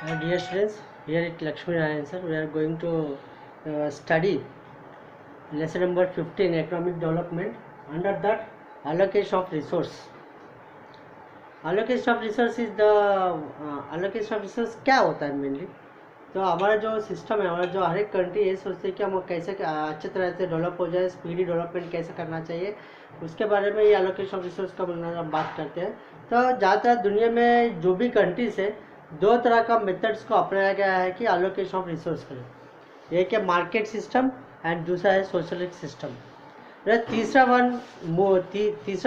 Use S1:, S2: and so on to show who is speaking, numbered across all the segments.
S1: Dear students, here at Lakshmi Narayan sir, we are going to study lesson number 15, economic development. Under that, allocation of resource. Allocation of resource is the allocation of resource क्या होता है mainly? तो हमारा जो system है, हमारा जो हर एक कंट्री ये सोचते हैं कि हम कैसे अच्छे तरह से डेवलप हो जाए, स्पीडी डेवलपमेंट कैसे करना चाहिए, उसके बारे में ये एलोकेशन ऑफ रिसोर्स का बात करते हैं। तो ज़्यादातर दुनिया में जो भी कंट्रीज है, दो तरह का मेथड्स को अपनाया गया है कि एलोकेशन ऑफ रिसोर्स करें। एक है मार्केट सिस्टम एंड दूसरा है सोशलिस्ट सिस्टम। तीसरा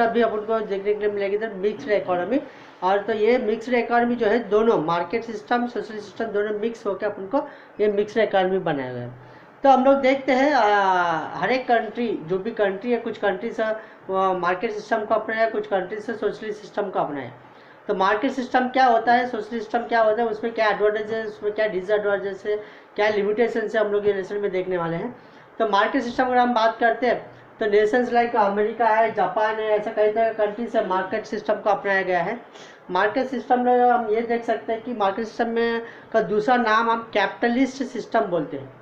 S1: भी अपन को देखने के लिए मिलेगी इधर मिक्स्ड इकोनॉमी। और तो ये मिक्स्ड इकोनॉमी जो है, दोनों मार्केट सिस्टम सोशलिस्ट सिस्टम दोनों मिक्स होकर अपन को ये मिक्स्ड इकोनॉमी बनाया गया है। तो हम लोग देखते हैं हर एक कंट्री, जो भी कंट्री है, कुछ कंट्री से मार्केट सिस्टम को अपनाया, कुछ कंट्री से सोशलिस्ट सिस्टम को अपनाया। तो मार्केट सिस्टम क्या होता है, सोशलिस्ट सिस्टम क्या होता है, उसमें क्या एडवांटेज है, उसमें क्या डिसएडवांटेज है, क्या लिमिटेशन है, हम लोग ये लेसन में देखने वाले हैं। तो मार्केट सिस्टम अगर हम बात करते हैं तो नेशंस लाइक अमेरिका है, जापान है, ऐसा कई तरह के कंट्री से मार्केट सिस्टम को अपनाया गया है। मार्केट सिस्टम में हम ये देख सकते हैं कि मार्केट सिस्टम में का दूसरा नाम हम कैपिटलिस्ट सिस्टम बोलते हैं।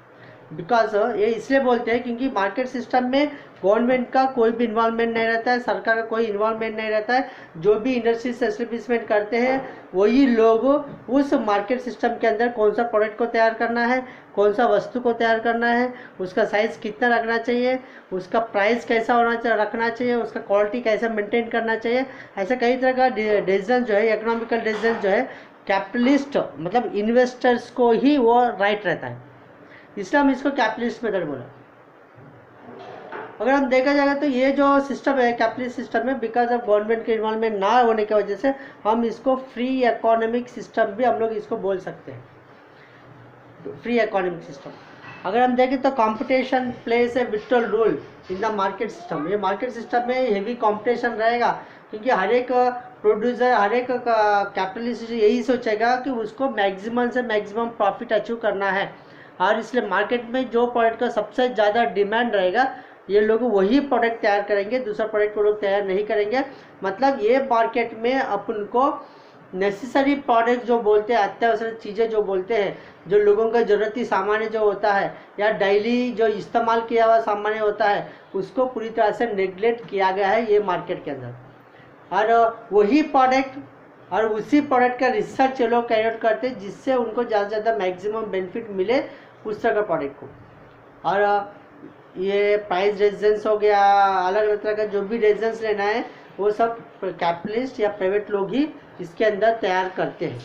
S1: बिकॉज ये इसलिए बोलते हैं क्योंकि मार्केट सिस्टम में गवर्नमेंट का कोई भी इन्वॉल्वमेंट नहीं रहता है, सरकार का कोई इन्वॉल्वमेंट नहीं रहता है। जो भी इंडस्ट्रीज एस्टेब्लिशमेंट करते हैं वही लोग उस मार्केट सिस्टम के अंदर कौन सा प्रोडक्ट को तैयार करना है, कौन सा वस्तु को तैयार करना है, उसका साइज़ कितना रखना चाहिए, उसका प्राइस कैसा रखना चाहिए, उसका क्वालिटी कैसा मेंटेन करना चाहिए, ऐसे कई तरह का डिसीजन जो है, इकोनॉमिकल डिसीजन जो है, कैपिटलिस्ट मतलब इन्वेस्टर्स को ही वो राइट रहता है, इसलिए हम इसको कैपिटलिस्ट मेथड बोला। अगर हम देखा जाएगा तो ये जो सिस्टम है कैपिटलिस्ट सिस्टम है, बिकॉज ऑफ गवर्नमेंट के इन्वॉल्वमेंट ना होने की वजह से हम इसको फ्री इकोनॉमिक सिस्टम भी हम लोग इसको बोल सकते हैं, फ्री इकोनॉमिक सिस्टम। अगर हम देखें तो competition plays a vital role in the market system. ये मार्केट सिस्टम में हेवी कंपटीशन रहेगा क्योंकि हर एक प्रोड्यूसर, हर एक कैपिटलिस्ट यही सोचेगा कि उसको मैक्सिमम से मैक्सिमम प्रॉफिट अचीव करना है, और इसलिए मार्केट में जो प्रोडक्ट का सबसे ज़्यादा डिमांड रहेगा ये लोग वही प्रोडक्ट तैयार करेंगे, दूसरा प्रोडक्ट को लोग तैयार नहीं करेंगे। मतलब ये मार्केट में अपन को नेसेसरी प्रोडक्ट जो बोलते हैं, अत्यावश्यक चीज़ें जो बोलते हैं, जो लोगों का ज़रूरती सामान्य जो होता है या डेली जो इस्तेमाल किया हुआ सामान्य होता है, उसको पूरी तरह से नेग्लेक्ट किया गया है ये मार्केट के अंदर। और वही प्रोडक्ट और उसी प्रोडक्ट का रिसर्च ये लोग कैरी आउट करते हैं जिससे उनको ज़्यादा से ज़्यादा मैक्सिमम बेनिफिट मिले उस तरह का प्रोडक्ट को। और ये प्राइस डिसीजंस हो गया, अलग अलग तरह का जो भी डिसीजंस लेना है वो सब कैपिटलिस्ट या प्राइवेट लोग ही इसके अंदर तैयार करते हैं,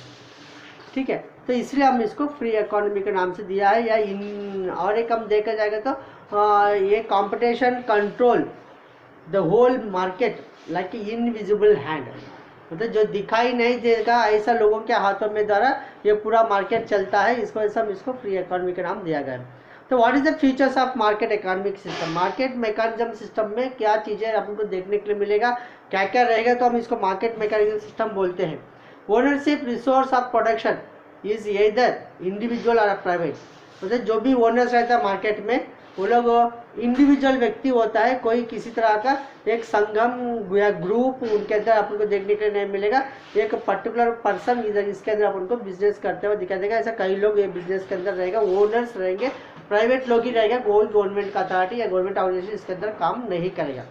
S1: ठीक है। तो इसलिए हम इसको फ्री इकोनॉमी के नाम से दिया है। या इन और एक हम देखा जाएगा तो ये competition control the whole market like invisible hand, मतलब जो दिखाई नहीं देगा ऐसा लोगों के हाथों में द्वारा ये पूरा मार्केट चलता है, इसको ऐसा हम इसको फ्री इकोनॉमी का नाम दिया गया है। तो what is the features of market economic system. Market mechanism system में क्या चीज़ें आपको देखने के लिए मिलेगा, क्या क्या रहेगा, तो हम इसको मार्केट मैकेनिज्म सिस्टम बोलते हैं। Ownership resource of production is either individual और प्राइवेट, मतलब जो भी ओनर्स रहता है मार्केट में वो लोग इंडिविजुअल व्यक्ति होता है, कोई किसी तरह का एक संगम या ग्रुप उनके अंदर अपन को देखने के लिए नहीं मिलेगा। एक पर्टिकुलर पर्सन इधर इसके अंदर अपन को बिजनेस करते हुए दिखाई देगा। ऐसा कई लोग ये बिजनेस के अंदर रहेगा, ओनर्स रहेंगे, प्राइवेट लोग ही रहेगा, कोई गवर्नमेंट का अथॉरिटी या गवर्नमेंट ऑर्गेनाइजेशन इसके अंदर काम नहीं करेगा।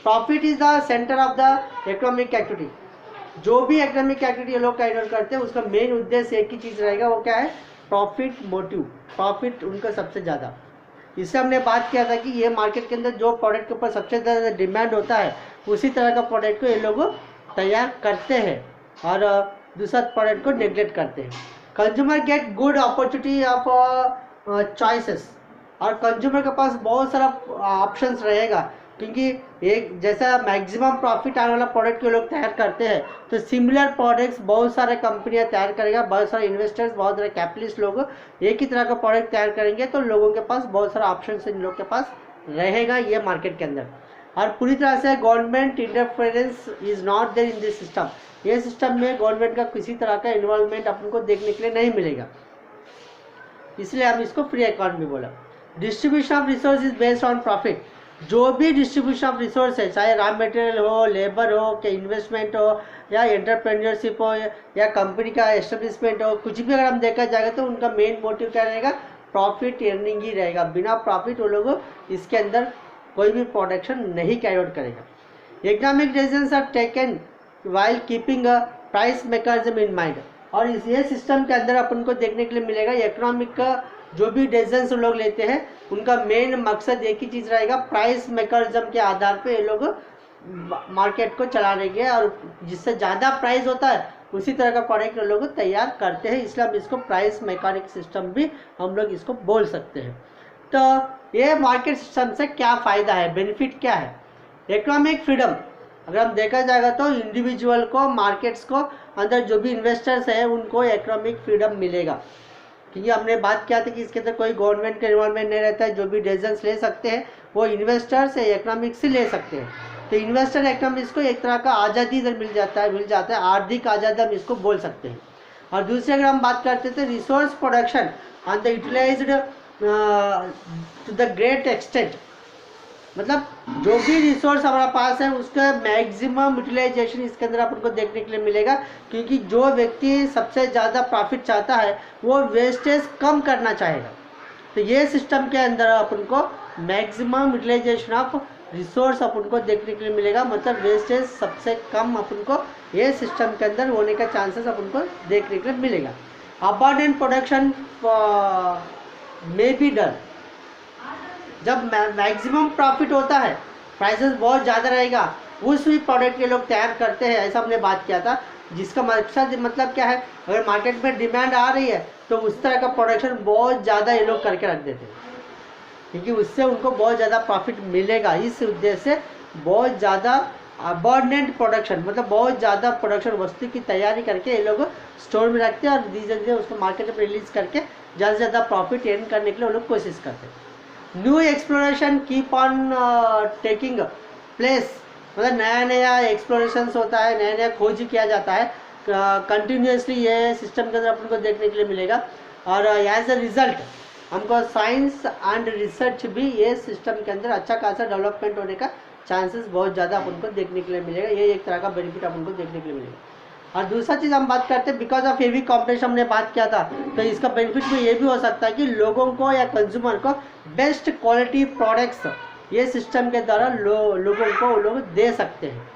S1: Profit is the centre of the economic activity. जो भी इकोनॉमिक एक्टिविटी लोग कैरी आउट करते हैं उसका मेन उद्देश्य एक ही चीज़ रहेगा, वो क्या है, प्रॉफिट मोटिव, प्रॉफिट उनका सबसे ज़्यादा। इससे हमने बात किया था कि ये मार्केट के अंदर जो प्रोडक्ट के ऊपर सबसे ज़्यादा डिमांड होता है उसी तरह का प्रोडक्ट को ये लोग तैयार करते हैं और दूसरा प्रोडक्ट को नेग्लेक्ट करते हैं। Consumer get good opportunity of choices, और कंज्यूमर के पास बहुत सारा ऑप्शंस रहेगा क्योंकि एक जैसा मैक्सिमम प्रॉफिट आने वाला प्रोडक्ट के लोग तैयार करते हैं तो सिमिलर प्रोडक्ट्स बहुत सारे कंपनियां तैयार करेगा, बहुत सारे इन्वेस्टर्स, बहुत सारे कैपिटलिस्ट लोग एक ही तरह का प्रोडक्ट तैयार करेंगे, तो लोगों के पास बहुत सारा ऑप्शन इन लोग के पास रहेगा ये मार्केट के अंदर। और पूरी तरह से government interference is not there in this system. ये सिस्टम में गवर्नमेंट का किसी तरह का इन्वॉल्वमेंट अपन को देखने के लिए नहीं मिलेगा, इसलिए हम इसको फ्री इकोनॉमी बोला। Distribution of resource is based on profit. जो भी डिस्ट्रीब्यूशन ऑफ रिसोर्स है, चाहे रॉ मटेरियल हो, लेबर हो, कि इन्वेस्टमेंट हो, या एंटरप्रेन्योरशिप हो, या कंपनी का एस्टेब्लिशमेंट हो, कुछ भी अगर हम देखा जाएगा तो उनका मेन मोटिव क्या रहेगा, प्रॉफिट अर्निंग ही रहेगा। बिना प्रॉफिट वो लोग इसके अंदर कोई भी प्रोडक्शन नहीं कैरी आउट करेगा। Economic decisions are taken while keeping a price mechanism in mind. और ये सिस्टम के अंदर अपन को देखने के लिए मिलेगा, इकोनॉमिक का जो भी डिसीजंस लोग लेते हैं उनका मेन मकसद एक ही चीज़ रहेगा, प्राइस मैकेनिज्म के आधार पे ये लोग मार्केट को चलाने के, और जिससे ज़्यादा प्राइस होता है उसी तरह का प्रोडक्ट लोग तैयार करते हैं, इसलिए हम इसको प्राइस मैकेनिक सिस्टम भी हम लोग इसको बोल सकते हैं। तो ये मार्केट सिस्टम से क्या फ़ायदा है, बेनिफिट क्या है। इकोनॉमिक फ्रीडम अगर हम देखा जाएगा तो इंडिविजुअल को, मार्केट्स को अंदर जो भी इन्वेस्टर्स हैं उनको इकोनॉमिक फ्रीडम मिलेगा, क्योंकि हमने बात किया था कि इसके अंदर कोई गवर्नमेंट का इन्वॉल्वमेंट नहीं रहता है। जो भी डिसीजंस ले सकते हैं वो इन्वेस्टर्स इकोनॉमिक्स से ले सकते हैं। तो इन्वेस्टर इकोनॉमिक्स को एक तरह का आज़ादी इधर मिल जाता है, आर्थिक आज़ादी हम इसको बोल सकते हैं। और दूसरे अगर हम बात करते थे resource production and the utilized to the great extent, मतलब जो भी रिसोर्स हमारा पास है उसका मैक्सिमम यूटिलाइजेशन इसके अंदर अपन को देखने के लिए मिलेगा, क्योंकि जो व्यक्ति सबसे ज़्यादा प्रॉफिट चाहता है वो वेस्टेज कम करना चाहेगा। तो ये सिस्टम के अंदर अपन को मैक्सिमम यूटिलाइजेशन ऑफ रिसोर्स अपन को देखने के लिए मिलेगा, मतलब वेस्टेज सबसे कम अपन को ये सिस्टम के अंदर होने का चांसेस अपन को देखने के लिए मिलेगा। अबंडेंट प्रोडक्शन में भी डन, जब मैक्सिमम प्रॉफिट होता है, प्राइसेस बहुत ज़्यादा रहेगा, उस भी प्रोडक्ट के लोग तैयार करते हैं, ऐसा हमने बात किया था। जिसका मकसद मतलब क्या है, अगर मार्केट में डिमांड आ रही है तो उस तरह का प्रोडक्शन बहुत ज़्यादा ये लोग करके रख देते हैं, क्योंकि उससे उनको बहुत ज़्यादा प्रॉफिट मिलेगा। इस उद्देश्य से बहुत ज़्यादा अबंडेंट प्रोडक्शन, मतलब बहुत ज़्यादा प्रोडक्शन वस्तु की तैयारी करके ये लोग स्टोर में रखते हैं और धीरे धीरे उसको मार्केट में रिलीज़ करके ज़्यादा से ज़्यादा प्रॉफिट अर्न करने के लिए वो लोग कोशिश करते हैं। New exploration keep on taking place, मतलब नया नया एक्सप्लोरेशंस होता है, नया नया खोज किया जाता है कंटिन्यूसली, ये सिस्टम के अंदर अपन को देखने के लिए मिलेगा। और एज अ रिजल्ट हमको साइंस एंड रिसर्च भी ये सिस्टम के अंदर अच्छा खासा डेवलपमेंट होने का चांसेस बहुत ज़्यादा अपन को देखने के लिए मिलेगा। ये एक तरह का बेनिफिट अपन को देखने के लिए मिलेगा। और दूसरा चीज़ हम बात करते हैं, बिकॉज ऑफ हेवी कॉम्पिटिशन हमने बात किया था, तो इसका बेनिफिट में ये भी हो सकता है कि लोगों को या कंज्यूमर को बेस्ट क्वालिटी प्रोडक्ट्स ये सिस्टम के द्वारा लोगों को लोग दे सकते हैं।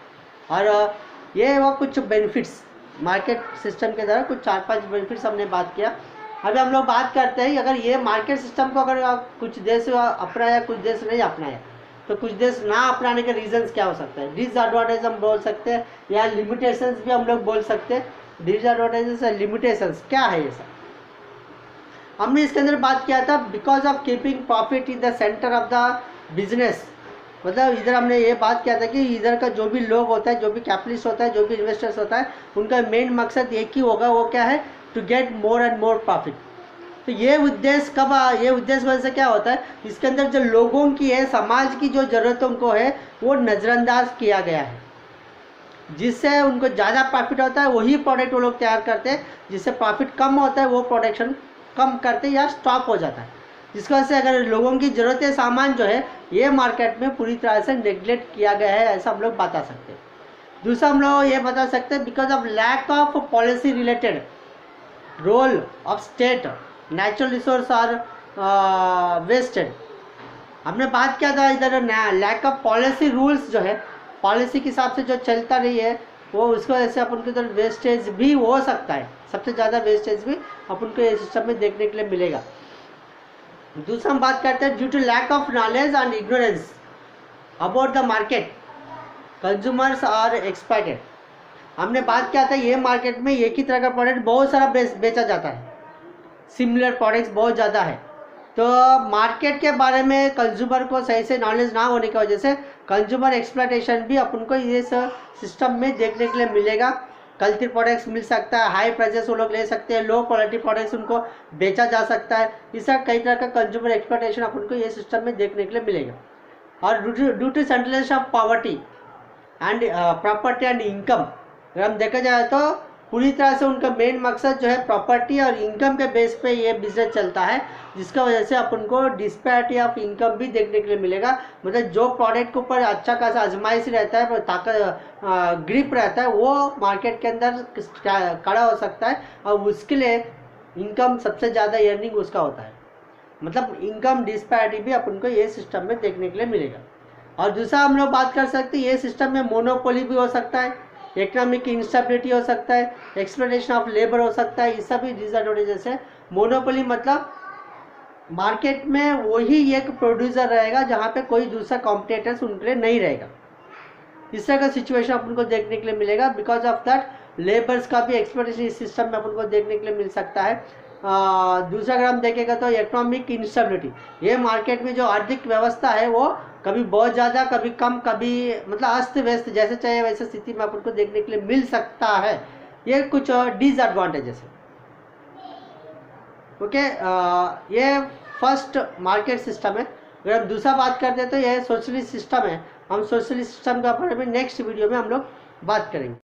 S1: और ये वो कुछ बेनिफिट्स मार्केट सिस्टम के द्वारा, कुछ 4-5 बेनिफिट्स हमने बात किया। अभी हम लोग बात करते हैं अगर ये मार्केट सिस्टम को अगर कुछ देश अपनाया, कुछ देश नहीं अपनाया, तो कुछ देश ना अपनाने के रीजंस क्या हो सकता है, डिसएडवांटेज हम बोल सकते हैं या लिमिटेशंस भी हम लोग बोल सकते हैं। डिसएडवांटेजेस और लिमिटेशंस क्या है ये सब हमने इसके अंदर बात किया था। Because of keeping profit in the centre of the business, मतलब इधर हमने ये बात किया था कि इधर का जो भी लोग होता है, जो भी कैपिटलिस्ट होता है, जो भी इन्वेस्टर्स होता है, उनका मेन मकसद एक ही होगा, वो क्या है, to get more and more profit. तो ये उद्देश्य कब, ये उद्देश्य वजह से क्या होता है, इसके अंदर जो लोगों की है, समाज की जो ज़रूरतों को है वो नज़रअंदाज किया गया है, जिससे उनको ज़्यादा प्रॉफिट होता है वही प्रोडक्ट वो लोग तैयार करते हैं, जिससे प्रॉफिट कम होता है वो प्रोडक्शन कम करते या स्टॉप हो जाता है। जिसकी वजह से अगर लोगों की ज़रूरतें सामान जो है ये मार्केट में पूरी तरह से नेग्लेक्ट किया गया है, ऐसा हम लोग बता सकते हैं। दूसरा हम लोग ये बता सकते हैं, because of lack of policy related role of state natural resource are wasted. हमने बात किया था इधर लैक ऑफ पॉलिसी रूल्स जो है, पॉलिसी के हिसाब से जो चलता नहीं है वो, उसकी वजह से अपन को इधर वेस्टेज भी हो सकता है, सबसे ज़्यादा वेस्टेज भी अपन को इस सिस्टम में देखने के लिए मिलेगा। दूसरा हम बात करते हैं, due to lack of knowledge and ignorance about the market consumers are exploited. हमने बात किया था ये मार्केट में एक ही तरह का प्रोडक्ट बहुत सारा बेचा जाता है, सिमिलर प्रोडक्ट्स बहुत ज़्यादा है, तो मार्केट के बारे में कंज्यूमर को सही से नॉलेज ना होने की वजह से कंज्यूमर एक्सप्लॉइटेशन भी अपन को ये सिस्टम में देखने के लिए मिलेगा। गलती प्रोडक्ट्स मिल सकता है, हाई प्राइसेस वो लोग ले सकते हैं, लो क्वालिटी प्रोडक्ट्स उनको बेचा जा सकता है, इसका कई तरह का कंज्यूमर एक्सप्लॉइटेशन अपन को ये सिस्टम में देखने के लिए मिलेगा। और due to centralisation of poverty and property and income, अगर हम देखा जाए तो पूरी तरह से उनका मेन मकसद जो है प्रॉपर्टी और इनकम के बेस पे ये बिजनेस चलता है, जिसका वजह से अपन को डिस्पैरिटी ऑफ इनकम भी देखने के लिए मिलेगा। मतलब जो प्रोडक्ट के ऊपर अच्छा खासा आजमाइश रहता है, ताकत ग्रिप रहता है, वो मार्केट के अंदर खड़ा हो सकता है और उसके लिए इनकम सबसे ज़्यादा अर्निंग उसका होता है। मतलब इनकम डिस्पैरिटी भी अपन को ये सिस्टम में देखने के लिए मिलेगा। और दूसरा हम लोग बात कर सकते हैं, ये सिस्टम में मोनोपोली भी हो सकता है, इकोनॉमिक इंस्टेबिलिटी हो सकता है, एक्सप्लॉयटेशन ऑफ लेबर हो सकता है, ये सभी डिसएडवांटेजेस है। मोनोपोली मतलब मार्केट में वही एक प्रोड्यूसर रहेगा जहाँ पे कोई दूसरा कॉम्पिटिटर्स उनके लिए नहीं रहेगा। इस तरह का सिचुएशन अपन को देखने के लिए मिलेगा। बिकॉज ऑफ दैट लेबर्स का भी एक्सप्लॉयटेशन इस सिस्टम में अपन को देखने के लिए मिल सकता है। दूसरा अगर हम देखेगा तो इकोनॉमिक इंस्टेबिलिटी, ये मार्केट में जो आर्थिक व्यवस्था है वो कभी बहुत ज़्यादा, कभी कम, कभी मतलब अस्त व्यस्त, जैसे चाहे वैसे स्थिति में अपन को देखने के लिए मिल सकता है। ये कुछ डिसएडवांटेजेस है। ओके, ये फर्स्ट मार्केट सिस्टम है। अगर हम दूसरा बात करते हैं तो यह सोशलिस्ट सिस्टम है। हम सोशलिस्ट सिस्टम के बारे में नेक्स्ट वीडियो में हम लोग बात करेंगे।